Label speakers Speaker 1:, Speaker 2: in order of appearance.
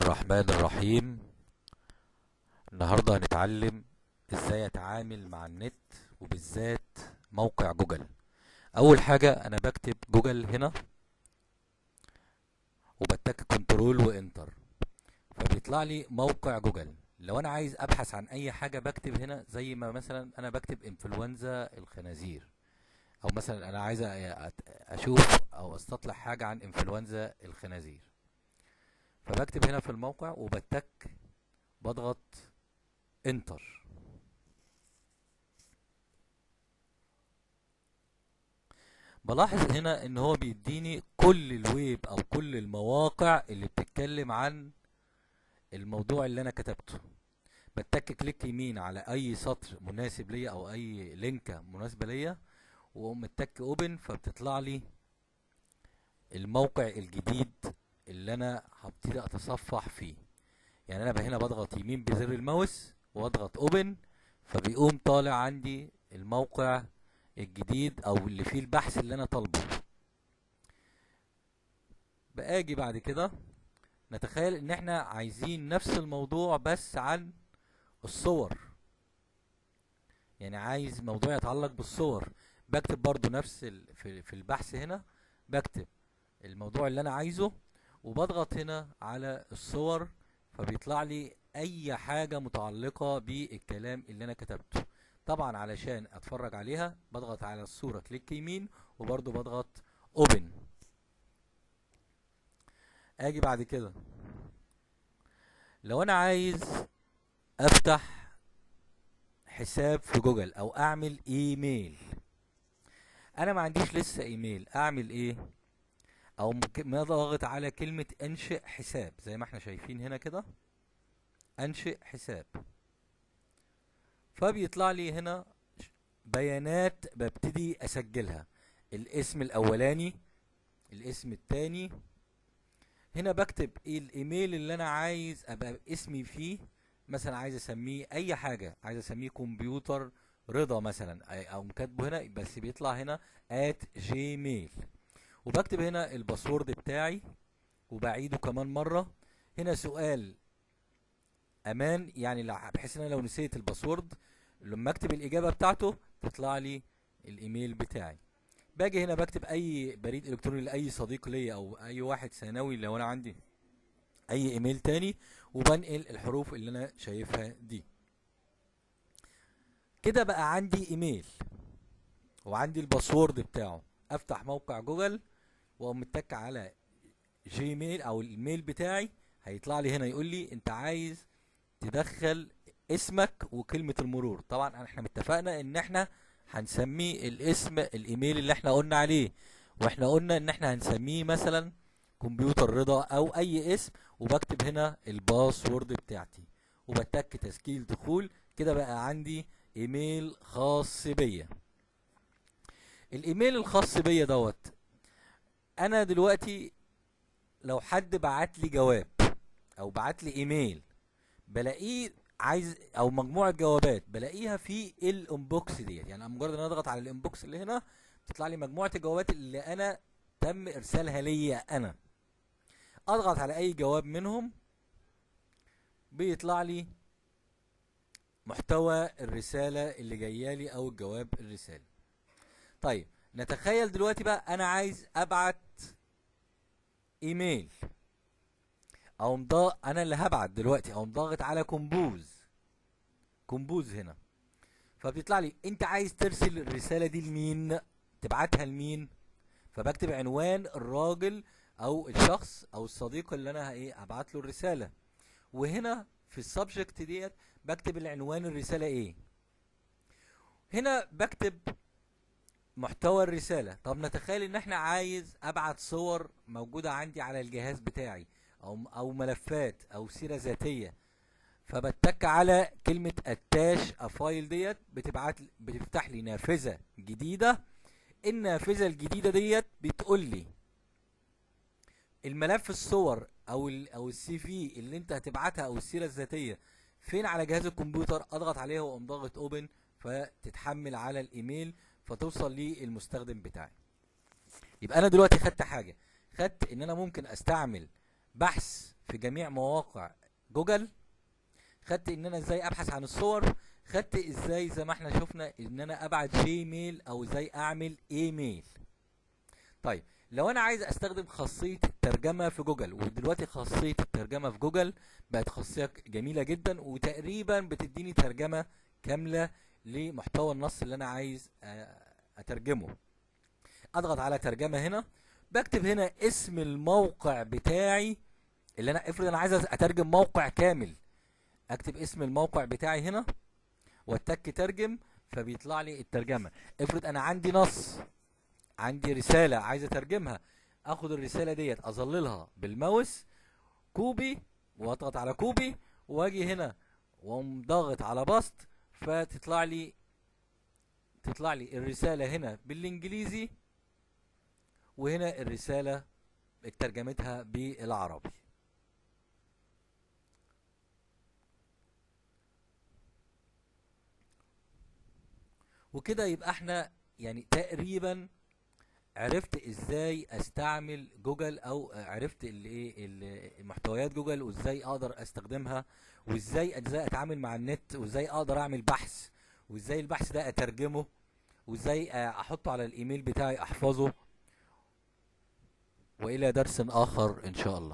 Speaker 1: الرحمن الرحيم. النهاردة هنتعلم ازاي اتعامل مع النت وبالذات موقع جوجل. اول حاجة انا بكتب جوجل هنا وبتك كنترول وانتر، فبيطلع لي موقع جوجل. لو انا عايز ابحث عن اي حاجة بكتب هنا، زي ما مثلا انا بكتب انفلونزا الخنازير، او مثلا انا عايز اشوف او استطلع حاجة عن انفلونزا الخنازير، فبكتب هنا في الموقع بضغط انتر. بلاحظ هنا ان هو بيديني كل الويب او كل المواقع اللي بتتكلم عن الموضوع اللي انا كتبته. بتك كليك يمين على اي سطر مناسب ليا او اي لينكة مناسبة ليا، واقوم متك اوبن، فبتطلع لي الموقع الجديد اللي انا هبتدي اتصفح فيه. يعني انا هنا بضغط يمين بزر الماوس واضغط اوبن، فبيقوم طالع عندي الموقع الجديد او اللي فيه البحث اللي انا طالبه. باجي بعد كده نتخيل ان احنا عايزين نفس الموضوع بس عن الصور، يعني عايز موضوع يتعلق بالصور. بكتب برضو نفس في البحث هنا بكتب الموضوع اللي انا عايزه، وبضغط هنا على الصور، فبيطلع لي اي حاجة متعلقة بالكلام اللي انا كتبته. طبعا علشان اتفرج عليها بضغط على الصورة كليك يمين، وبرضو بضغط اوبن. اجي بعد كده لو انا عايز افتح حساب في جوجل او اعمل ايميل، انا ما عنديش لسه ايميل، اعمل ايه؟ او ما ضغط على كلمة انشئ حساب زي ما احنا شايفين هنا كده، انشئ حساب، فبيطلع لي هنا بيانات ببتدي اسجلها: الاسم الاولاني، الاسم التاني. هنا بكتب ايه الايميل اللي انا عايز ابقى اسمي فيه، مثلا عايز اسميه اي حاجة، عايز اسميه كمبيوتر رضا مثلا، او كاتبه هنا بس بيطلع هنا @gmail. وبكتب هنا الباسورد بتاعي وبعيده كمان مرة. هنا سؤال امان، يعني بحيث ان انا لو نسيت الباسورد لما اكتب الاجابة بتاعته تطلع لي الايميل بتاعي. باجي هنا بكتب اي بريد الكتروني لاي صديق ليا او اي واحد ثانوي لو انا عندي اي ايميل تاني، وبنقل الحروف اللي انا شايفها دي. كده بقى عندي ايميل وعندي الباسورد بتاعه. افتح موقع جوجل واقوم متك على جيميل او الميل بتاعي، هيطلع لي هنا يقول لي انت عايز تدخل اسمك وكلمة المرور. طبعا احنا متفقنا ان احنا هنسميه الاسم الايميل اللي احنا قلنا عليه، واحنا قلنا ان احنا هنسميه مثلا كمبيوتر رضا او اي اسم، وبكتب هنا الباسورد بتاعتي وبتك تسجيل دخول. كده بقى عندي ايميل خاص بيا. الايميل الخاص بيا انا دلوقتي لو حد بعت لي جواب او بعت لي ايميل بلاقيه عايز، او مجموعه جوابات بلاقيها في الانبوكس ديت، يعني مجرد ان انا اضغط على الانبوكس اللي هنا تطلع لي مجموعه الجوابات اللي انا تم ارسالها ليا انا. اضغط على اي جواب منهم بيطلع لي محتوى الرساله اللي جايه لي او الجواب الرسالي. طيب نتخيل دلوقتي بقى انا عايز ابعت ايميل، انا اللي هبعت دلوقتي، او ضاغط على كومبوز هنا، فبيطلع لي انت عايز ترسل الرساله دي لمين، تبعتها لمين. فبكتب عنوان الراجل او الشخص او الصديق اللي انا ابعت له الرساله، وهنا في السبجكت ديت بكتب العنوان الرساله ايه. هنا بكتب محتوى الرساله. طب نتخيل ان احنا عايز ابعت صور موجوده عندي على الجهاز بتاعي او ملفات او سيره ذاتيه، فبتك على كلمة اتاش افايل ديت، بتفتح لي نافذة جديدة. النافذة الجديدة ديت بتقول لي الملف الصور او السي في اللي انت هتبعتها او السيرة الذاتية فين على جهاز الكمبيوتر. اضغط عليها واقوم ضاغط اوبن، فتتحمل على الايميل فتوصل للمستخدم بتاعي. يبقى انا دلوقتي خدت حاجة، خدت ان انا ممكن استعمل بحث في جميع مواقع جوجل، خدت ان انا ازاي ابحث عن الصور، خدت ازاي زي ما احنا شفنا ان انا ابعت جيميل او ازاي اعمل ايميل. طيب لو انا عايز استخدم خاصية الترجمة في جوجل، ودلوقتي خاصية الترجمة في جوجل بقت خاصية جميلة جدا، وتقريبا بتديني ترجمة كاملة لمحتوى النص اللي انا عايز اترجمه. اضغط على ترجمة هنا، بكتب هنا اسم الموقع بتاعي اللي انا، افرض انا عايز اترجم موقع كامل، اكتب اسم الموقع بتاعي هنا واتك ترجم، فبيطلع لي الترجمة. افرض انا عندي نص، عندي رسالة عايز اترجمها، اخد الرسالة ديت اظللها بالماوس كوبي، واضغط على كوبي، واجي هنا واقوم ضاغط على باست، تطلع لي الرسالة هنا بالانجليزي، وهنا الرسالة ترجمتها بالعربي. وكده يبقى احنا يعني تقريبا عرفت ازاي استعمل جوجل، او عرفت محتويات جوجل وازاي اقدر استخدمها، وازاي اتعامل مع النت، وازاي اقدر اعمل بحث، وازاي البحث ده اترجمه، وازاي احطه على الايميل بتاعي احفظه. والى درس اخر ان شاء الله.